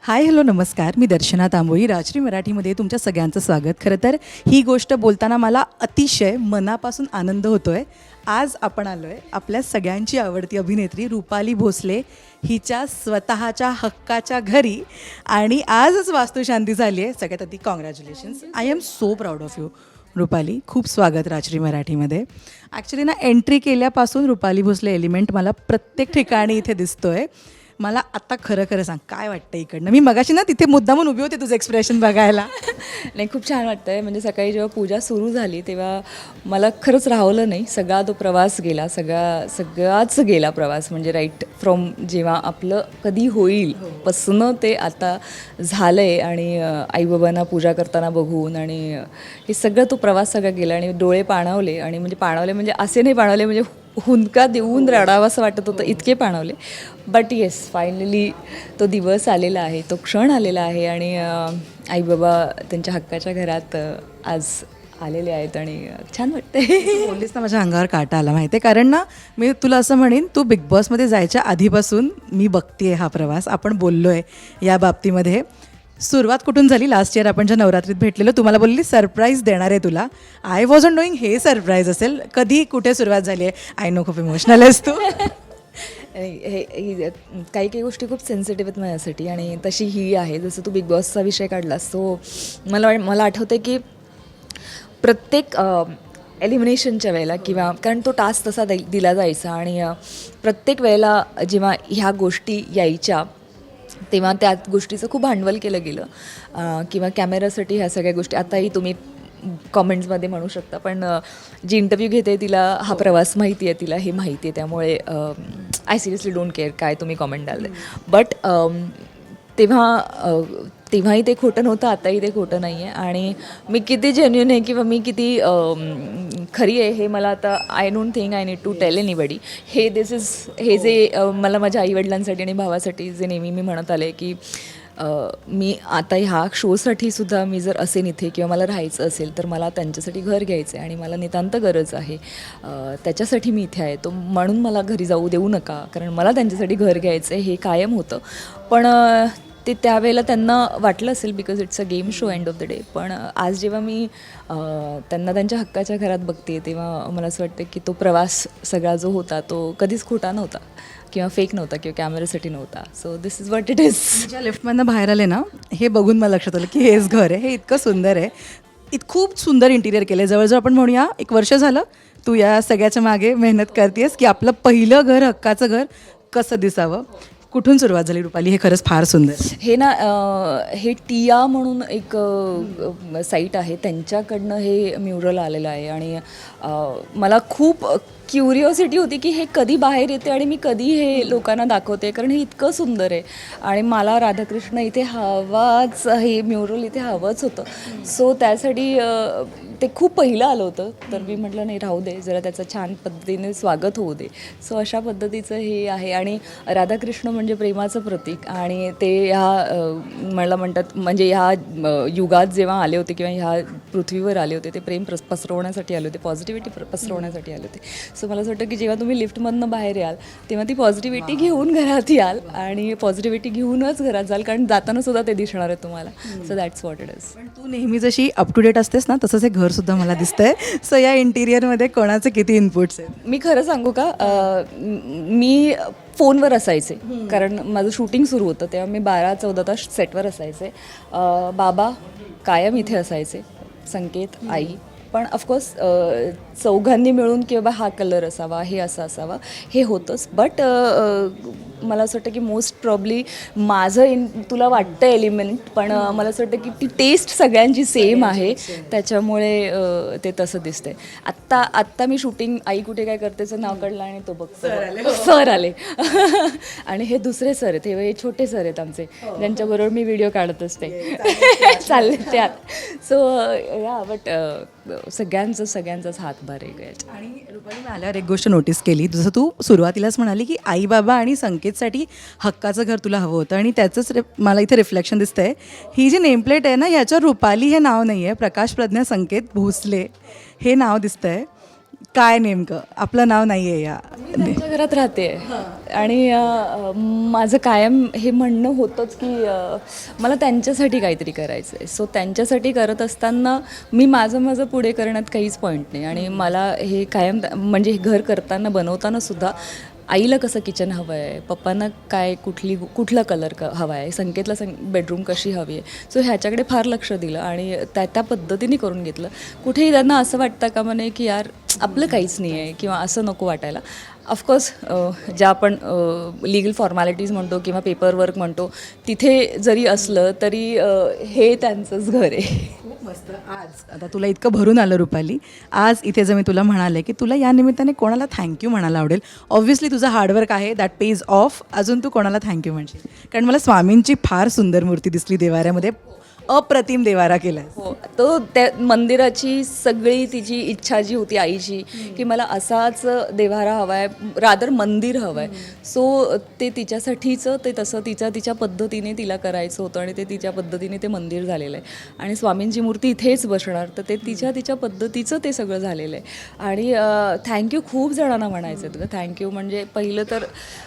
Hi hello नमस्कार. मी दर्शना तांबोळी. राजश्री मराठीमध्ये तुमच्या सगळ्यांचं स्वागत. खरं तर ही गोष्ट बोलताना मला अतिशय मनापासून आनंद होतो आहे. आज आपण आलो आहे आपल्या सगळ्यांची आवडती अभिनेत्री रुपाली भोसले हिच्या स्वतःच्या हक्काच्या घरी आणि आजच वास्तुशांती झाली आहे. सगळ्यात आधी congratulations. I am so proud of you Rupali. खूप स्वागत राजश्री मराठीमध्ये. ॲक्च्युली ना एंट्री केल्यापासून रुपाली भोसले एलिमेंट मला प्रत्येक ठिकाणी इथे दिसतो आहे. मला आता खरं खरं सांग काय वाटतं इकडनं. मी मगाशी ना तिथे मुद्दामून उभी होते तुझं एक्सप्रेशन बघायला. नाही, खूप छान वाटतं आहे. म्हणजे सकाळी जेव्हा पूजा सुरू झाली तेव्हा मला खरंच राहवलं नाही. सगळा तो प्रवास गेला, सगळाच गेला प्रवास. म्हणजे राईट फ्रॉम जेव्हा आपलं कधी होईल पासनं ते आता झालं आहे आणि आईबाबांना पूजा करताना बघून आणि हे सगळं तो प्रवास सगळा गेला आणि डोळे पाणावले. आणि म्हणजे पाणावले म्हणजे असे नाही पाणावले म्हणजे हुंदका देऊन रडावं असं वाटत होतं, इतके पाणावले. बट येस, फायनली तो दिवस आलेला आहे, तो क्षण आलेला आहे आणि आईबाबा त्यांच्या हक्काच्या घरात आज आलेले आहेत आणि छान वाटते. बोललीस ना माझ्या अंगावर काटा आला माहिती आहे. कारण ना मी तुला असं म्हणेन, तू बिग बॉसमध्ये जायच्या आधीपासून मी बघते हा प्रवास. आपण बोललो आहे या बाबतीमध्ये. सुरुवात कुठून झाली? लास्ट इयर आपण ज्या नवरात्रीत भेटलेलो, तुम्हाला बोलली सरप्राईज देणार आहे तुला. आय वॉजंट नोईंग हे सरप्राईज असेल. कधी कुठे सुरुवात झाली आहे? आय नो खूप इमोशनल आहेस तू. काही काही गोष्टी खूप सेन्सिटिव्ह आहेत माझ्यासाठी आणि तशी ही आहे. जसं तू बिग बॉसचा विषय काढलास, सो मला आठवतं की प्रत्येक एलिमिनेशनच्या वेळेला किंवा कारण तो टास्क तसा दिला जायचा आणि प्रत्येक वेळेला जेव्हा ह्या गोष्टी यायच्या तेव्हा त्या गोष्टीचं खूप भांडवल केलं गेलं किंवा कॅमेरासाठी ह्या सगळ्या गोष्टी आताही तुम्ही कॉमेंट्समध्ये म्हणू शकता. पण जी इंटरव्ह्यू घेते तिला हा प्रवास माहिती आहे, तिला हे माहिती आहे. त्यामुळे आय सिरियसली डोंट केअर काय तुम्ही कॉमेंट द्याल. बट तेव्हाही ते खोटं नव्हतं, आताही ते खोटं नाही आहे. आणि मी किती जेन्युइन आहे किंवा मी किती खरी आहे हे मला आता I don't think I need to tell anybody. हे जे मला माझ्या आईवडिलांसाठी आणि भावासाठी जे नेहमी मी म्हणत आले की मी आता ह्या शोसाठी सुद्धा मी जर असेन इथे किंवा मला राहायचं असेल तर मला त्यांच्यासाठी घर घ्यायचं आहे आणि मला नितांत गरज आहे. त्याच्यासाठी मी इथे आहे. तो म्हणून मला घरी जाऊ देऊ नका, कारण मला त्यांच्यासाठी घर घ्यायचं आहे हे कायम होतं. पण ते त्यावेळेला त्यांना वाटलं असेल because it's a game show end of the day. पण आज जेव्हा मी त्यांना त्यांच्या हक्काच्या घरात बघते तेव्हा मला असं वाटतं की तो प्रवास सगळा जो होता तो कधीच खोटा नव्हता किंवा फेक नव्हता किंवा कॅमेऱ्यासाठी नव्हता. So this is what it is. ज्या लिफ्टमधनं बाहेर आले ना, हे बघून मला लक्षात आलं की हेच घर आहे. हे इतकं सुंदर आहे. खूप सुंदर इंटिरियर केलं आहे. जवळजवळ आपण म्हणूया 1 वर्ष झालं तू या सगळ्याच्या मागे मेहनत करतेस की आपलं पहिलं घर, हक्काचं घर कसं दिसावं. कुठून सुरुवात झाली रुपाली? हे खरंच फार सुंदर. हे ना हे टिया म्हणून एक साईट आहे, त्यांच्याकडनं हे म्युरल आलेलं आहे आणि मला खूप क्युरिओसिटी होती की हे कधी बाहेर येते आणि मी कधी हे लोकांना दाखवते, कारण हे इतकं सुंदर आहे आणि मला राधाकृष्ण इथे हवाच, हे म्युरल इथे हवंच होतं. सो त्यासाठी ते खूप पहिलं आलं होतं, तर मी म्हटलं नाही राहू दे, जरा त्याचं छान पद्धतीने स्वागत होऊ दे. सो अशा पद्धतीचं हे आहे आणि राधाकृष्ण म्हणजे प्रेमाचं प्रतीक आणि ते मला म्हणतात म्हणजे ह्या युगात जेव्हा आले होते किंवा ह्या पृथ्वीवर आले होते ते प्रेम पसरवण्यासाठी आले होते, पॉझिटिव्हिटी पसरवण्यासाठी आले होते. सो मला असं वाटतं की जेव्हा तुम्ही लिफ्टमधनं बाहेर याल तेव्हा ती पॉझिटिव्हिटी घेऊन घरात याल आणि पॉझिटिव्हिटी घेऊनच घरात जाल, कारण जाताना सुद्धा ते दिसणार आहे तुम्हाला. So that's what it is. पण तू नेहमी जशी अप टू डेट असतेस ना, तसंच हे घरसुद्धा मला दिसतंय. सो या इंटिरियरमध्ये कोणाचे किती इनपुट्स आहेत? मी खरं सांगू का, मी फोनवर असायचे कारण माझं शूटिंग सुरू होतं तेव्हा मी 12-14 तास सेटवर असायचे. बाबा कायम इथे असायचे, संकेत, आई. पण ऑफकोर्स चौघांनी मिळून की बाबा हा कलर असावा, हे असं असावा, हे होतंच. बट मला असं वाटतं की मोस्ट प्रॉब्ली माझं तुला वाटतं एलिमेंट, पण मला असं वाटतं की ती टेस्ट सगळ्यांची सेम आहे, त्याच्यामुळे ते तसं दिसतंय. आत्ता मी शूटिंग आई कुठे काय करतेचं नाव काढलं आणि तो बघतो सर आले आणि हे दुसरे सर आहेत, हे छोटे सर आहेत आमचे, ज्यांच्याबरोबर मी व्हिडिओ काढत असते चालले त्यात. सो या बट सगळ्यांचाच हातभार आहे याच्यात. आणि रुपाली, मी आल्यावर एक गोष्ट नोटीस केली, जसं तू सुरुवातीलाच म्हणाली की आई बाबा आणि संकेतसाठी हक्काचं घर तुला हवं होतं आणि त्याचंच मला इथे रिफ्लेक्शन दिसतंय. ही जी नेमप्लेट आहे ना, ह्याच्यावर रुपाली हे नाव नाही आहे, प्रकाश प्रज्ञा संकेत भोसले हे नाव दिसतंय. काय नेमकं आपलं नाव नाही आहे या त्यांच्या घरात राहते आणि माझं कायम हे म्हणणं होतंच की मला त्यांच्यासाठी काहीतरी करायचं आहे. सो त्यांच्यासाठी करत असताना मी माझं पुढे करण्यात काहीच पॉईंट नाही. आणि मला हे कायम म्हणजे हे घर करताना बनवताना सुद्धा आईला कसं किचन हवं आहे, पप्पांना काय कुठला कलर हवा आहे, संकेतला बेडरूम कशी हवी आहे. सो ह्याच्याकडे फार लक्ष दिलं आणि त्या पद्धतीने करून घेतलं. कुठेही त्यांना असं वाटतं का म्हणे की यार आपलं काहीच नाही आहे किंवा असं नको वाटायला. ऑफकोर्स ज्या आपण लिगल फॉर्मॅलिटीज म्हणतो किंवा पेपर वर्क म्हणतो तिथे जरी असलं तरी हे त्यांचंच घर आहे. खूप मस्त. आज आता तुला इतकं भरून आलं रुपाली, आज इथे जर मी तुला म्हणाले की तुला या निमित्ताने कोणाला थँक्यू म्हणायला आवडेल. ऑब्व्हियसली तुझं हार्डवर्क आहे, दॅट पेज ऑफ. अजून तू कोणाला थँक्यू म्हणशील? कारण मला स्वामींची फार सुंदर मूर्ती दिसली देवाऱ्यामध्ये, अप्रतिम देवारा केला. हो, तो त्या मंदिराची सगळी तिची इच्छा जी होती आईची की मला असाच देव्हारा हवा आहे, रादर मंदिर हवं आहे. सो ते तिच्यासाठीचं ते तसं तिच्या पद्धतीने तिला करायचं होतं आणि ते तिच्या पद्धतीने ते मंदिर झालेलं आहे. आणि स्वामींची मूर्ती इथेच बसणार, तर ते तिच्या पद्धतीचं ते सगळं झालेलं आहे. आणि थँक्यू खूप जणांना म्हणायचं आहे. थँक्यू म्हणजे पहिलं तर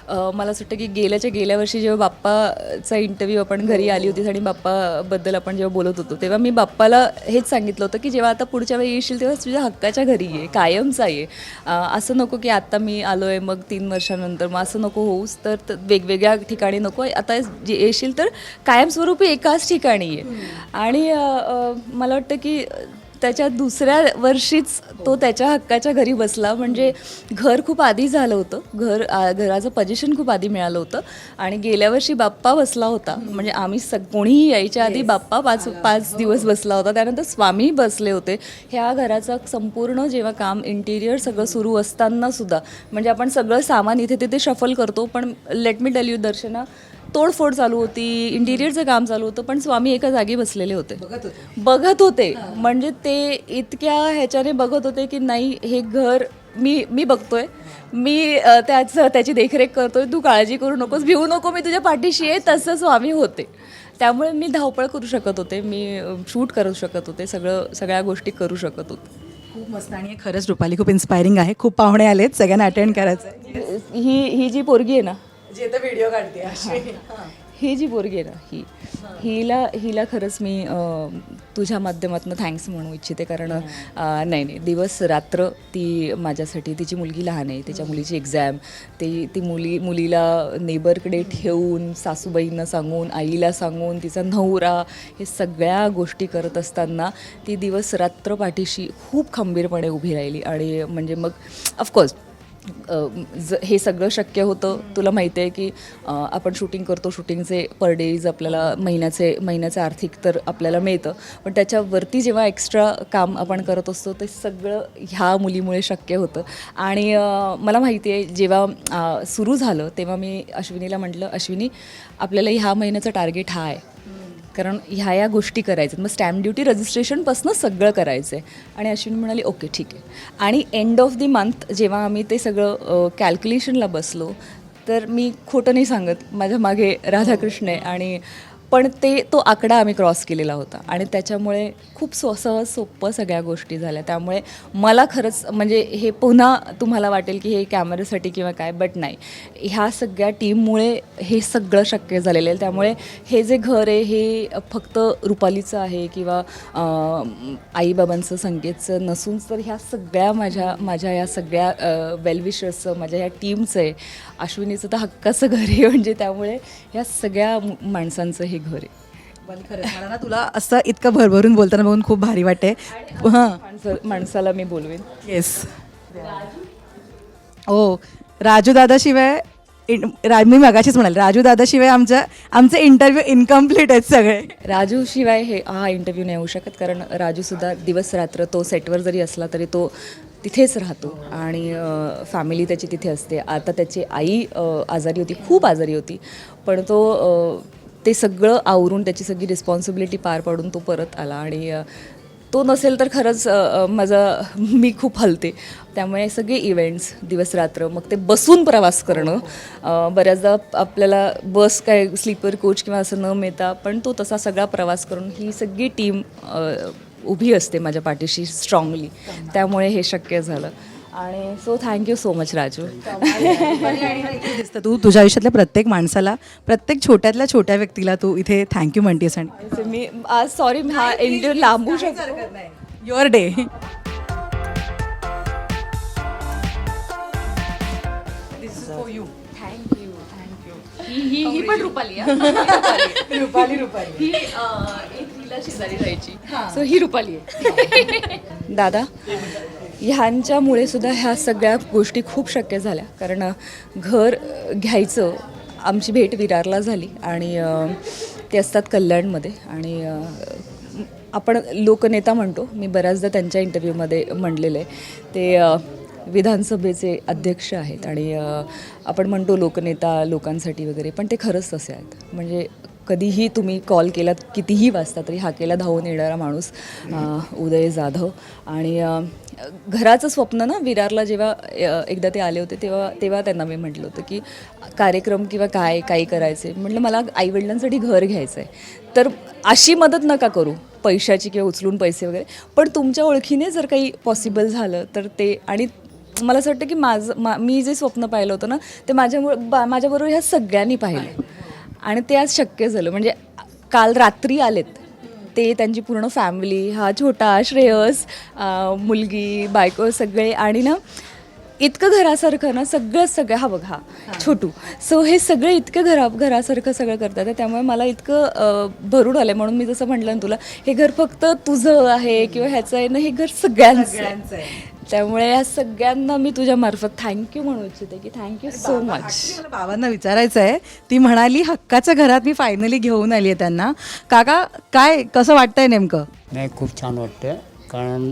मला असं वाटतं की गेल्या वर्षी जेव्हा बाप्पाचा इंटरव्ह्यू आपण घरी आली होतीस आणि बाप्पाबद्दल आपण जेव्हा बोलत होतो तेव्हा मी बाप्पाला हेच सांगितलं होतं की जेव्हा आता पुढच्या वेळी येशील तेव्हा तुझ्या हक्काच्या घरी ये, कायमचा ये. असं नको की आता मी आलो आहे मग 3 वर्षानंतर, मग असं नको होऊस. तर वेगवेगळ्या ठिकाणी नको, आता जे येशील तर कायमस्वरूपी एकाच ठिकाणी ये. आणि मला वाटतं की त्याच्या दुसऱ्या वर्षीच तो त्याच्या हक्काच्या घरी बसला. म्हणजे घर खूप आधी झालं होतं, घराचं पोझिशन खूप आधी मिळालं होतं. आणि गेल्या वर्षी बाप्पा बसला होता, म्हणजे आम्ही कोणीही यायच्या आधी बाप्पा 5 दिवस बसला होता. त्यानंतर स्वामी बसले होते. ह्या घराचं संपूर्ण जेव्हा काम इंटिरियर सगळं सुरू असताना सुद्धा, म्हणजे आपण सगळं सामान इथे तिथे शफल करतो, पण लेट मी टेल यू दर्शना, तोडफोड चालू होती, इंटिरियरचं काम चालू होतं, पण स्वामी एका जागी बसलेले होते, बघत होते. म्हणजे ते इतक्या ह्याच्याने बघत होते की नाही हे घर मी बघतोय, मी त्याची देखरेख करतोय, तू काळजी करू नकोस, भिवू नको, मी तुझ्या पाठीशी आहे. तसं स्वामी होते. त्यामुळे मी धावपळ करू शकत होते, मी शूट करू शकत होते, सगळ्या गोष्टी करू शकत होते. खूप मस्त. आणि खरंच रुपाली खूप इन्स्पायरिंग आहे. खूप पाहुणे आलेत, सगळ्यांना अटेंड करायचं आहे. ही जी पोरगी आहे ना, जे तर व्हिडिओ काढते ही जी पोरगी आहे ना, हिला खरंच मी तुझ्या माध्यमातून थँक्स म्हणू इच्छिते. कारण नाही दिवस रात्र ती माझ्यासाठी, तिची मुलगी लहान आहे, तिच्या मुलीची एक्झॅम, ती मुलीला नेबरकडे ठेवून, सासूबाईंना सांगून, आईला सांगून, तिचा नवरा, हे सगळ्या गोष्टी करत असताना ती दिवस रात्र पाठीशी खूप खंबीरपणे उभी राहिली. आणि म्हणजे मग ऑफकोर्स हे सगळं शक्य होतं. तुला माहिती आहे की आपण शूटिंग करतो, शूटिंगचे पर डेज आपल्याला महिन्याचं आर्थिक तर आपल्याला मिळतं, पण त्याच्यावरती जेव्हा एक्स्ट्रा काम आपण करत असतो ते सगळं ह्या मुलीमुळे शक्य होतं. आणि मला माहिती आहे जेव्हा सुरू झालं तेव्हा मी अश्विनीला म्हटलं, अश्विनी आपल्याला ह्या महिन्याचं टार्गेट हा आहे, कारण ह्या गोष्टी करायच्यात, मग स्टॅम्प ड्युटी रजिस्ट्रेशनपासून सगळं करायचं आहे. आणि अश्विनी म्हणाली ओके ठीक आहे. आणि एंड ऑफ दी मंथ जेव्हा आम्ही ते सगळं कॅल्क्युलेशनला बसलो, तर मी खोटं नाही सांगत, माझ्या मागे राधाकृष्ण आहे. आणि पण तो आकडा आम्ही क्रॉस केलेला होता आणि त्याच्यामुळे खूप सहज सोपं सगळ्या गोष्टी झाल्या. त्यामुळे मला खरंच म्हणजे हे पुन्हा तुम्हाला वाटेल की हे कॅमेऱ्यासाठी किंवा काय, बट नाही, ह्या सगळ्या टीममुळे हे सगळं शक्य झालेलं आहे. त्यामुळे हे जे घर आहे हे फक्त रुपालीचं आहे किंवा आईबाबांचं, संकेतचं नसून तर ह्या सगळ्या माझ्या या सगळ्या वेलविशर्सचं, माझ्या ह्या टीमचं आहे. अश्विनीचं तर हक्काचं घर आहे, म्हणजे त्यामुळे ह्या सगळ्या माणसांचं हे घर आहे. खरंच मला ना तुला असं इतकं भरभरून बोलताना बघून खूप भारी वाटते. हां, माणसाला मी बोलवेन. येस. ओ राजू दादाशिवाय मी मगाशीच म्हणाले, राजू दादाशिवाय आमचे इंटरव्ह्यू इनकम्प्लीट आहेत सगळे. राजूशिवाय हा इंटरव्ह्यू नाही होऊ शकत, कारण राजूसुद्धा दिवस रात्र तो सेटवर जरी असला तरी तो तिथेच राहतो आणि फॅमिली त्याची तिथे असते. आता त्याची आई आजारी होती, खूप आजारी होती, पण ते सगळं आवरून त्याची सगळी रिस्पॉन्सिबिलिटी पार पाडून तो परत आला. आणि तो नसेल तर खरंच मी खूप हलते. त्यामुळे सगळे इव्हेंट्स दिवस रात्र, मग ते बसून प्रवास करणं, बऱ्याचदा आपल्याला बस काय स्लीपर कोच किंवा असं न मिळता, पण तो तसा सगळा प्रवास करून ही सगळी टीम उभी असते माझ्या पाठीशी स्ट्रॉंगली. त्यामुळे हे शक्य झालं. आणि so thank you so much Raju. इथे दिसतं तू तुझ्या आयुष्यातल्या प्रत्येक माणसाला, प्रत्येक छोट्यातल्या छोट्या व्यक्तीला तू इथे थँक्यू म्हणतेस. आणि मी आज सॉरी हा इंटरव्ह्यू लांबू शकतो. Your day. ही पण रुपाली रुपाली ही हिला शेजारी राहायची, सो ही रुपाली आहे. दादा, ह्यांच्यामुळे सुद्धा ह्या सगळ्या गोष्टी खूप शक्य झाल्या. कारण घर घ्यायचं, आमची भेट विरारला झाली आणि ते असतात कल्याणमध्ये. आणि आपण लोकनेता म्हणतो, मी बऱ्याचदा त्यांच्या इंटरव्ह्यूमध्ये म्हणलेलं आहे. ते विधानसभेचे अध्यक्ष आहेत आणि आपण म्हणतो लोकनेता लोकांसाठी वगैरे, पण ते खरंच तसे आहेत. म्हणजे कधीही तुम्ही कॉल केलात, कितीही वाजता तरी हाकेला धावून येणारा माणूस उदय जाधव. आणि घराचं स्वप्न ना, विरारला जेव्हा एकदा ते आले होते तेव्हा त्यांना मी म्हटलं होतं की कार्यक्रम किंवा काही करायचे, म्हटलं मला आईवडिलांसाठी घर घ्यायचं आहे, तर अशी मदत नका करू पैशाची किंवा उचलून पैसे वगैरे, पण तुमच्या ओळखीने जर काही पॉसिबल झालं तर ते. आणि मला असं वाटतं की मी जे स्वप्न पाहिलं होतं ना, ते माझ्याबरोबर ह्या सगळ्यांनी पाहिलं आणि ते आज शक्य झालं. म्हणजे काल रात्री आलेत ते, त्यांची पूर्ण फॅमिली, हा छोटा श्रेयस, मुलगी, बायको सगळे. आणि ना इतकं घरासारखं ना सगळं हा बघ, हा छोटू, सो हे सगळे इतकं घरासारखं सगळं करतात. त्यामुळे मला इतकं भरून आलं. म्हणून मी जसं म्हटलं ना तुला, हे घर फक्त तुझं आहे किंवा ह्याचं आहे ना, हे घर सगळ्यांचं आहे. त्यामुळे या सगळ्यांना मी तुझ्या मार्फत थँक्यू म्हणू इच्छिते की थँक्यू सो मच. मला बाबांना विचारायचं आहे. ती म्हणाली हक्काच्या घरात मी फायनली घेऊन आली आहे त्यांना. काका, काय कसं वाटतंय नेमकं? नाही, खूप छान वाटतं. कारण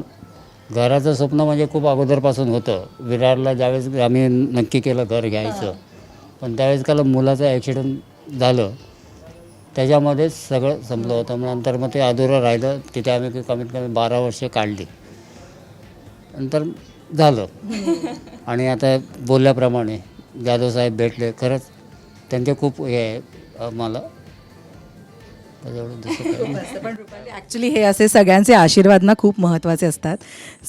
घराचं स्वप्न म्हणजे खूप अगोदरपासून होतं. विरारला ज्यावेळेस आम्ही नक्की केलं घर घ्यायचं, पण त्यावेळेस काल मुलाचं ॲक्सिडेंट झालं, त्याच्यामध्येच सगळं संपलं होतं. मग नंतर मग ते अधुरं राहिलं. तिथे आम्ही कमीत कमी 12 वर्षे काढली, नंतर झालं. आणि आता बोलल्याप्रमाणे जाधवसाहेब भेटले, खरंच त्यांचे खूप हे आहे मला. पण ॲक्च्युली हे असे सगळ्यांचे आशीर्वाद ना खूप महत्त्वाचे असतात.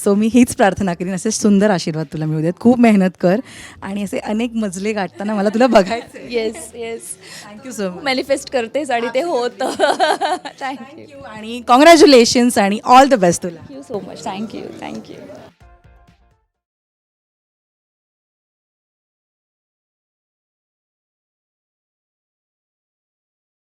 सो मी हीच प्रार्थना करीन, असे सुंदर आशीर्वाद तुला मिळू देत. खूप मेहनत कर आणि असे अनेक मजले गाठताना मला तुला बघायचं. Yes thank you so much. Manifest करतेस आणि ते होतं. थँक्यू आणि कॉंग्रॅच्युलेशन्स आणि ऑल द बेस्ट तुला. So much. थँक्यू.